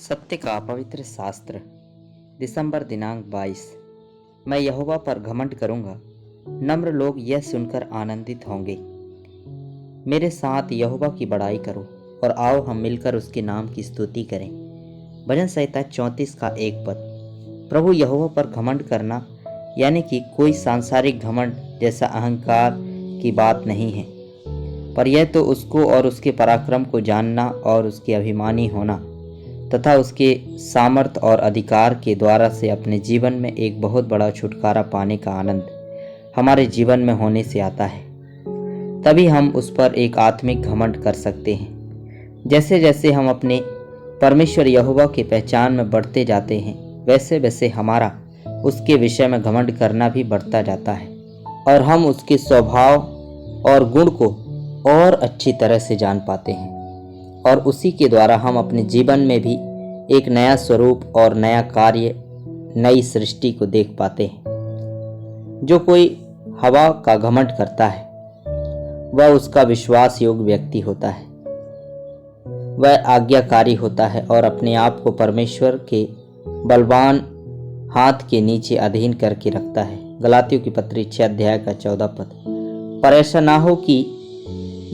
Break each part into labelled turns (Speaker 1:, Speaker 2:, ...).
Speaker 1: सत्य का पवित्र शास्त्र दिसंबर दिनांक 22। मैं यहोवा पर घमंड करूंगा, नम्र लोग यह सुनकर आनंदित होंगे। मेरे साथ यहोवा की बड़ाई करो और आओ हम मिलकर उसके नाम की स्तुति करें। भजन संहिता 34 का 1 पद। प्रभु यहोवा पर घमंड करना यानी कि कोई सांसारिक घमंड जैसा अहंकार की बात नहीं है, पर यह तो उसको और उसके पराक्रम को जानना और उसके अभिमानी होना तथा उसके सामर्थ और अधिकार के द्वारा से अपने जीवन में एक बहुत बड़ा छुटकारा पाने का आनंद हमारे जीवन में होने से आता है। तभी हम उस पर एक आत्मिक घमंड कर सकते हैं। जैसे जैसे हम अपने परमेश्वर यहोवा की पहचान में बढ़ते जाते हैं, वैसे वैसे हमारा उसके विषय में घमंड करना भी बढ़ता जाता है और हम उसके स्वभाव और गुण को और अच्छी तरह से जान पाते हैं और उसी के द्वारा हम अपने जीवन में भी एक नया स्वरूप और नया कार्य, नई सृष्टि को देख पाते हैं। जो कोई हवा का घमंड करता है वह उसका विश्वास योग्य व्यक्ति होता है, वह आज्ञाकारी होता है और अपने आप को परमेश्वर के बलवान हाथ के नीचे अधीन करके रखता है। गलातियों की पत्री 6 अध्याय का 14 पद। पर ऐसा ना हो कि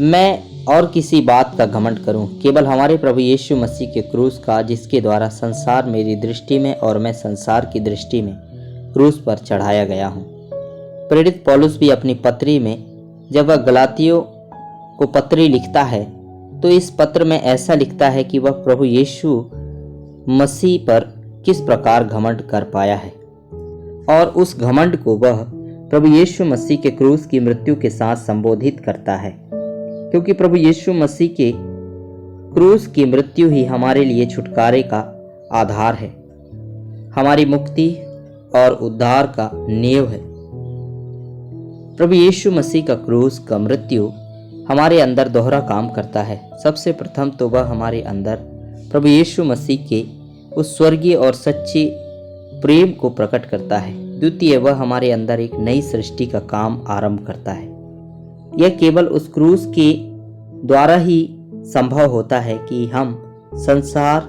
Speaker 1: मैं और किसी बात का घमंड करूं, केवल हमारे प्रभु यीशु मसीह के क्रूस का, जिसके द्वारा संसार मेरी दृष्टि में और मैं संसार की दृष्टि में क्रूस पर चढ़ाया गया हूं। प्रेरित पौलुस भी अपनी पत्री में जब वह गलातियों को पत्री लिखता है तो इस पत्र में ऐसा लिखता है कि वह प्रभु यीशु मसीह पर किस प्रकार घमंड कर पाया है और उस घमंड को वह प्रभु यीशु मसीह के क्रूस की मृत्यु के साथ संबोधित करता है, क्योंकि प्रभु यीशु मसीह के क्रूस की मृत्यु ही हमारे लिए छुटकारे का आधार है, हमारी मुक्ति और उद्धार का नींव है। प्रभु यीशु मसीह का क्रूस का मृत्यु हमारे अंदर दोहरा काम करता है। सबसे प्रथम तो वह हमारे अंदर प्रभु यीशु मसीह के उस स्वर्गीय और सच्ची प्रेम को प्रकट करता है। द्वितीय, वह हमारे अंदर एक नई सृष्टि का काम आरंभ करता है। यह केवल उस क्रूस के द्वारा ही संभव होता है कि हम संसार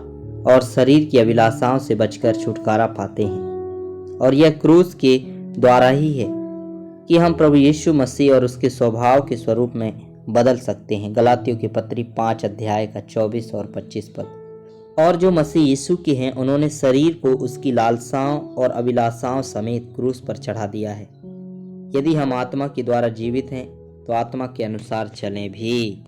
Speaker 1: और शरीर की अभिलाषाओं से बचकर छुटकारा पाते हैं, और यह क्रूस के द्वारा ही है कि हम प्रभु यीशु मसीह और उसके स्वभाव के स्वरूप में बदल सकते हैं। गलातियों की पत्री 5 अध्याय का 24 और 25 पद। और जो मसीह यीशु के हैं, उन्होंने शरीर को उसकी लालसाओं और अभिलाषाओं समेत क्रूस पर चढ़ा दिया है। यदि हम आत्मा के द्वारा जीवित हैं तो आत्मा के अनुसार चलें भी।